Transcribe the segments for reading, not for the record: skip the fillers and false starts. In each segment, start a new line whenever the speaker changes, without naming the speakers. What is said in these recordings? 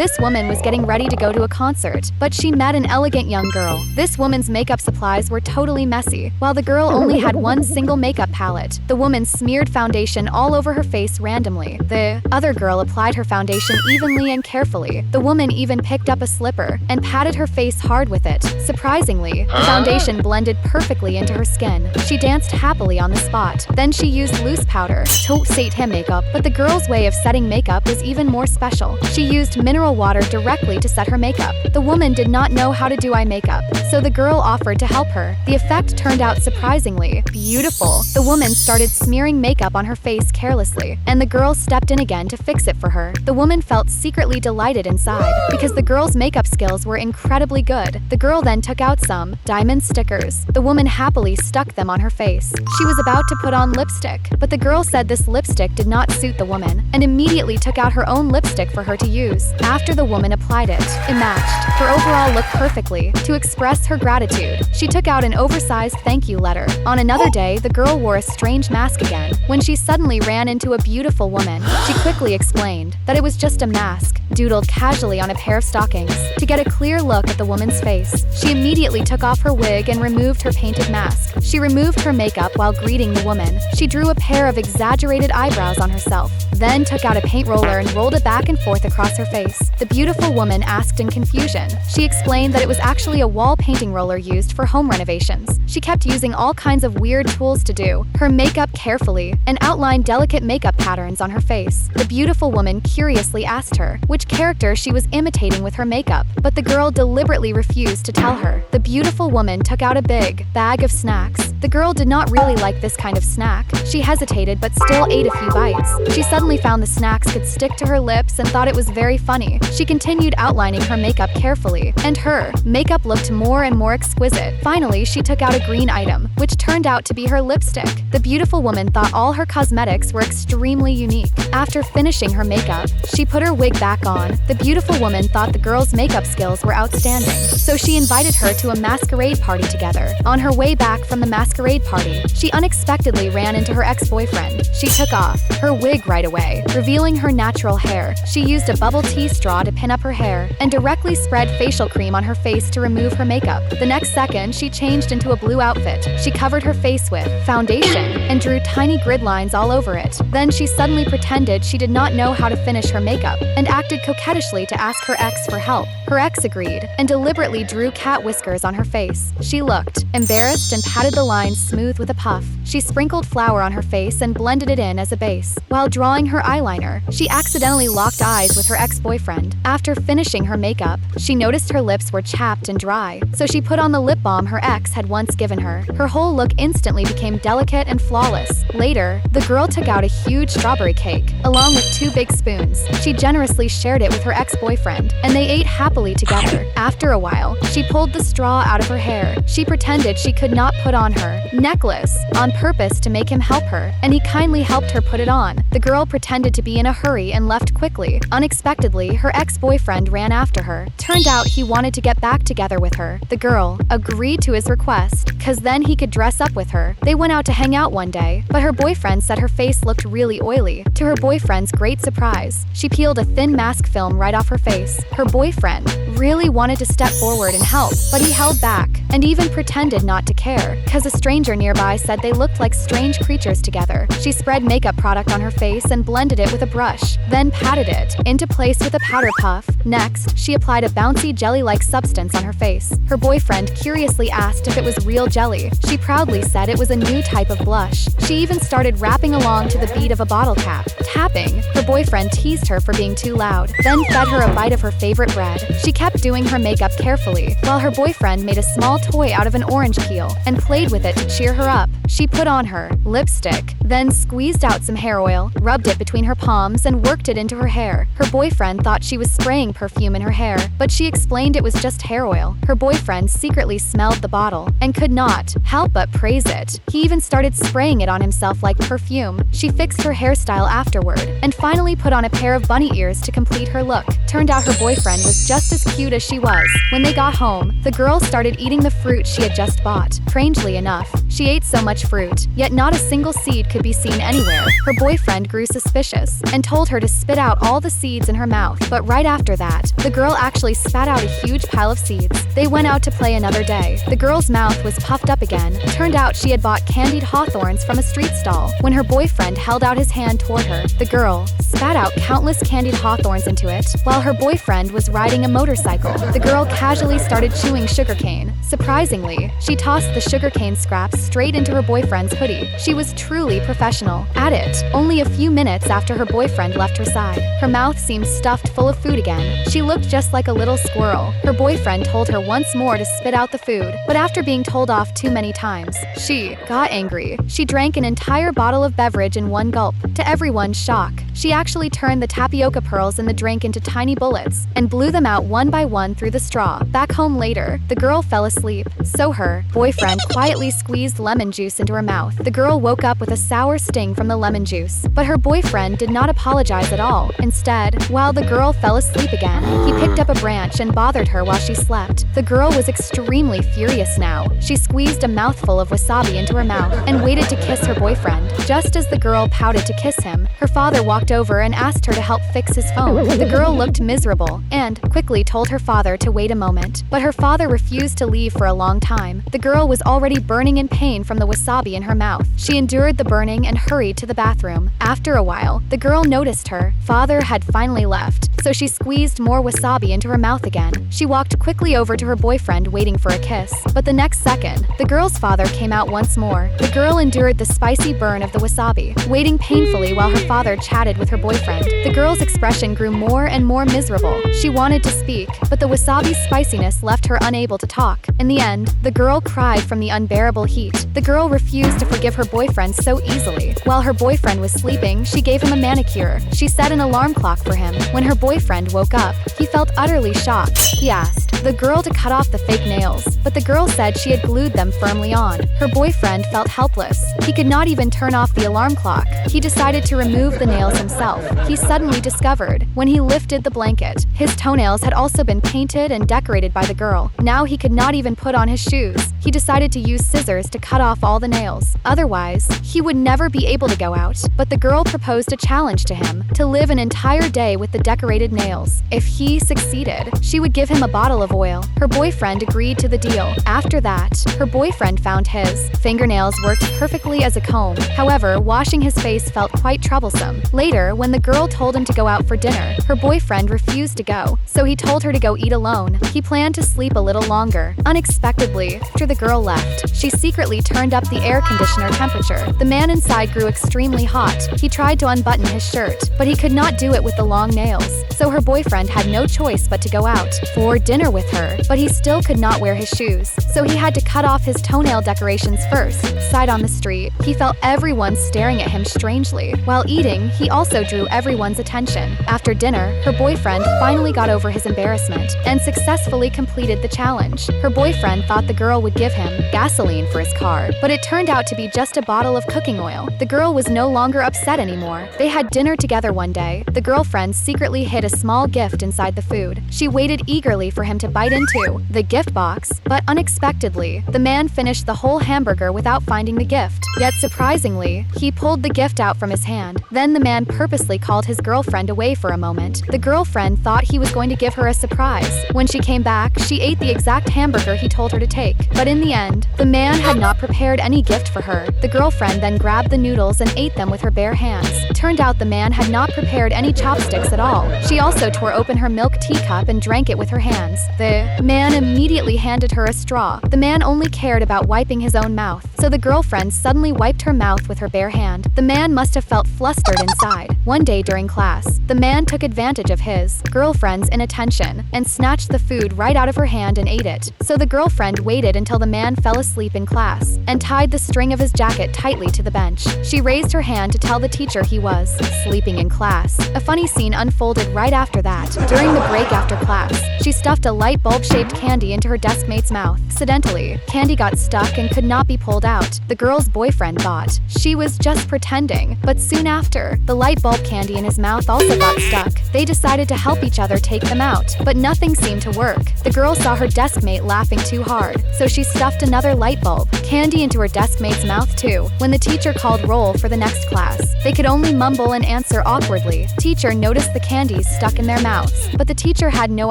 This woman was getting ready to go to a concert, but she met an elegant young girl. This woman's makeup supplies were totally messy. While the girl only had one single makeup palette, the woman smeared foundation all over her face randomly. The other girl applied her foundation evenly and carefully. The woman even picked up a slipper and patted her face hard with it. Surprisingly, the foundation blended perfectly into her skin. She danced happily on the spot. Then she used loose powder to set her makeup, but the girl's way of setting makeup was even more special. She used mineral water directly to set her makeup. The woman did not know how to do eye makeup, so the girl offered to help her. The effect turned out surprisingly beautiful. The woman started smearing makeup on her face carelessly, and the girl stepped in again to fix it for her. The woman felt secretly delighted inside because the girl's makeup skills were incredibly good. The girl then took out some diamond stickers. The woman happily stuck them on her face. She was about to put on lipstick, but the girl said this lipstick did not suit the woman and immediately took out her own lipstick for her to use. After the woman applied it matched her overall look perfectly. To express her gratitude, she took out an oversized thank you letter. On another day, the girl wore a strange mask again. When she suddenly ran into a beautiful woman, she quickly explained that it was just a mask, doodled casually on a pair of stockings. To get a clear look at the woman's face, she immediately took off her wig and removed her painted mask. She removed her makeup while greeting the woman. She drew a pair of exaggerated eyebrows on herself, then took out a paint roller and rolled it back and forth across her face. The beautiful woman asked in confusion. She explained that it was actually a wall painting roller used for home renovations. She kept using all kinds of weird tools to do her makeup carefully and outlined delicate makeup patterns on her face. The beautiful woman curiously asked her which character she was imitating with her makeup, but the girl deliberately refused to tell her. The beautiful woman took out a big bag of snacks. The girl did not really like this kind of snack. She hesitated but still ate a few bites. She suddenly found the snacks could stick to her lips and thought it was very funny. She continued outlining her makeup carefully, and her makeup looked more and more exquisite. Finally, she took out a green item, which turned out to be her lipstick. The beautiful woman thought all her cosmetics were extremely unique. After finishing her makeup, she put her wig back on. The beautiful woman thought the girl's makeup skills were outstanding, so she invited her to a masquerade party together. On her way back from the masquerade party, she unexpectedly ran into her ex-boyfriend. She took off her wig right away, revealing her natural hair. She used a bubble tea straw to pin up her hair and directly spread facial cream on her face to remove her makeup. The next second, she changed into a blue outfit. She covered her face with foundation and drew tiny grid lines all over it. Then she suddenly pretended she did not know how to finish her makeup and acted coquettishly to ask her ex for help. Her ex agreed and deliberately drew cat whiskers on her face. She looked embarrassed and patted the lines smooth with a puff. She sprinkled flour on her face and blended it in as a base. While drawing her eyeliner, she accidentally locked eyes with her ex-boyfriend. After finishing her makeup, she noticed her lips were chapped and dry, so she put on the lip balm her ex had once given her. Her whole look instantly became delicate and flawless. Later, the girl took out a huge strawberry cake, along with 2 big spoons. She generously shared it with her ex-boyfriend, and they ate happily together. After a while, she pulled the straw out of her hair. She pretended she could not put on her necklace on purpose to make him help her, and he kindly helped her put it on. The girl pretended to be in a hurry and left quickly. Unexpectedly, her ex-boyfriend ran after her. Turned out he wanted to get back together with her. The girl agreed to his request, cause then he could dress up with her. They went out to hang out one day, but her boyfriend said her face looked really oily. To her boyfriend's great surprise, she peeled a thin mask film right off her face. Her boyfriend really wanted to step forward and help, but he held back and even pretended not to care, cause a stranger nearby said they looked like strange creatures together. She spread makeup product on her face and blended it with a brush, then patted it into place with a powder puff. Next, she applied a bouncy jelly-like substance on her face. Her boyfriend curiously asked if it was real jelly. She proudly said it was a new type of blush. She even started rapping along to the beat of a bottle cap. Tapping, her boyfriend teased her for being too loud, then fed her a bite of her favorite bread. She kept doing her makeup carefully, while her boyfriend made a small toy out of an orange peel and played with it to cheer her up. She put on her lipstick, then squeezed out some hair oil, rubbed it between her palms, and worked it into her hair. Her boyfriend thought she was spraying perfume in her hair, but she explained it was just hair oil. Her boyfriend secretly smelled the bottle and could not help but praise it. He even started spraying it on himself like perfume. She fixed her hairstyle afterward and finally put on a pair of bunny ears to complete her look. Turned out her boyfriend was just as cute as she was. When they got home, the girl started eating the fruit she had just bought. Strangely enough, She ate so much fruit, yet not a single seed could be seen anywhere. Her boyfriend grew suspicious and told her to spit out all the seeds in her mouth. But right after that, the girl actually spat out a huge pile of seeds. They went out to play another day. The girl's mouth was puffed up again. Turned out she had bought candied hawthorns from a street stall. When her boyfriend held out his hand toward her, the girl spat out countless candied hawthorns into it while her boyfriend was riding a motorcycle. The girl casually started chewing sugarcane. Surprisingly, she tossed the sugarcane scraps straight into her boyfriend's hoodie. She was truly professional at it. Only a few minutes after her boyfriend left her side, her mouth seemed stuffed full of food again. She looked just like a little squirrel. Her boyfriend told her once more to spit out the food, but after being told off too many times, she got angry. She drank an entire bottle of beverage in one gulp. To everyone's shock, she actually turned the tapioca pearls in the drink into tiny bullets and blew them out one by one through the straw. Back home later, the girl fell asleep, so her boyfriend quietly squeezed lemon juice into her mouth. The girl woke up with a sour sting from the lemon juice, but her boyfriend did not apologize at all. Instead, while the girl fell asleep again, he picked up a branch and bothered her while she slept. The girl was extremely furious now. She squeezed a mouthful of wasabi into her mouth and waited to kiss her boyfriend. Just as the girl pouted to kiss him, her father walked over and asked her to help fix his phone. The girl looked miserable and quickly told her father to wait a moment, but her father refused to leave for a long time. The girl was already burning in pain from the wasabi in her mouth. She endured the burning and hurried to the bathroom. After a while, the girl noticed her father had finally left, so she squeezed more wasabi into her mouth again. She walked quickly over to her boyfriend waiting for a kiss, but the next second, the girl's father came out once more. The girl endured the spicy burn of the wasabi, waiting painfully while her father chatted with her boyfriend. The girl's expression grew more and more miserable. She wanted to speak, but the wasabi's spiciness left her unable to talk. In the end, the girl cried from the unbearable heat. The girl refused to forgive her boyfriend so easily. While her boyfriend was sleeping, she gave him a manicure. She set an alarm clock for him. When her boyfriend woke up, he felt utterly shocked. He asked the girl to cut off the fake nails, but the girl said she had glued them firmly on. Her boyfriend felt helpless. He could not even turn off the alarm clock. He decided to remove the nails himself. He suddenly discovered, when he lifted the blanket, his toenails had also been painted and decorated by the girl. Now he could not even put on his shoes. He decided to use scissors to cut off all the nails. Otherwise, he would never be able to go out. But the girl proposed a challenge to him, to live an entire day with the decorated nails. If he succeeded, she would give him a bottle of oil. Her boyfriend agreed to the deal. After that, her boyfriend found his fingernails worked perfectly as a comb. However, washing his face felt quite troublesome. Later, when the girl told him to go out for dinner, her boyfriend refused to go, so he told her to go eat alone. He planned to sleep a little longer. Unexpectedly, after the girl left, she secretly turned up the air conditioner temperature. The man inside grew extremely hot. He tried to unbutton his shirt, but he could not do it with the long nails, so her boyfriend had no choice but to go out for dinner with her, but he still could not wear his shoes, so he had to cut off his toenail decorations first. Side on the street, he felt everyone staring at him strangely. While eating, he also drew everyone's attention. After dinner, her boyfriend finally got over his embarrassment and successfully completed the challenge. Her boyfriend thought the girl would give him gasoline for his car, but it turned out to be just a bottle of cooking oil. The girl was no longer upset anymore. They had dinner together one day. The girlfriend secretly hid a small gift inside the food. She waited eagerly for him to bite into the gift box, but unexpectedly, the man finished the whole hamburger without finding the gift. Yet surprisingly, he pulled the gift out from his hand. Then the man purposely called his girlfriend away for a moment. The girlfriend thought he was going to give her a surprise. When she came back, she ate the exact hamburger he told her to take. But in the end, the man had not prepared any gift for her. The girlfriend then grabbed the noodles and ate them with her bare hands. Turned out the man had not prepared any chopsticks at all. She also tore open her milk teacup and drank it with her hands. The man immediately handed her a straw. The man only cared about wiping his own mouth, so the girlfriend suddenly wiped her mouth with her bare hand. The man must have felt flustered inside. One day during class, the man took advantage of his girlfriend's inattention and snatched the food right out of her hand and ate it. So the girlfriend waited until the man fell asleep in class and tied the string of his jacket tightly to the bench. She raised her hand to tell the teacher he was sleeping in class. A funny scene unfolded right after that. During the break after class, she stuffed a light bulb-shaped candy into her deskmate's mouth. Accidentally, candy got stuck and could not be pulled out. The girl's boyfriend thought she was just pretending, but soon after, the light bulb candy in his mouth also got stuck. They decided to help each other take them out, but nothing seemed to work. The girl saw her deskmate laughing too hard, so she stuffed another light bulb. candy into her deskmate's mouth too. When the teacher called roll for the next class, they could only mumble and answer awkwardly. Teacher noticed the candies stuck in their mouths, but the teacher had no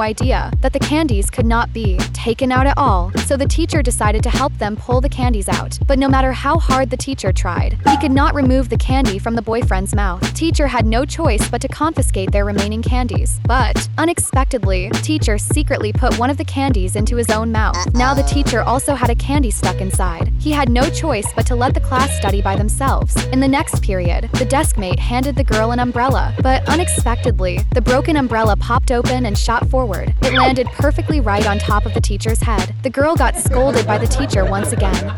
idea that the candies could not be taken out at all, so the teacher decided to help them pull the candies out. But no matter how hard the teacher tried, he could not remove the candy from the boyfriend's mouth. Teacher had no choice but to confiscate their remaining candies. But, unexpectedly, teacher secretly put one of the candies into his own mouth. Now the teacher also had a candy stuck inside. He had no choice but to let the class study by themselves. In the next period, the deskmate handed the girl an umbrella, but unexpectedly, the broken umbrella popped open and shot forward. It landed perfectly right on top of the teacher's head. The girl got scolded by the teacher once again.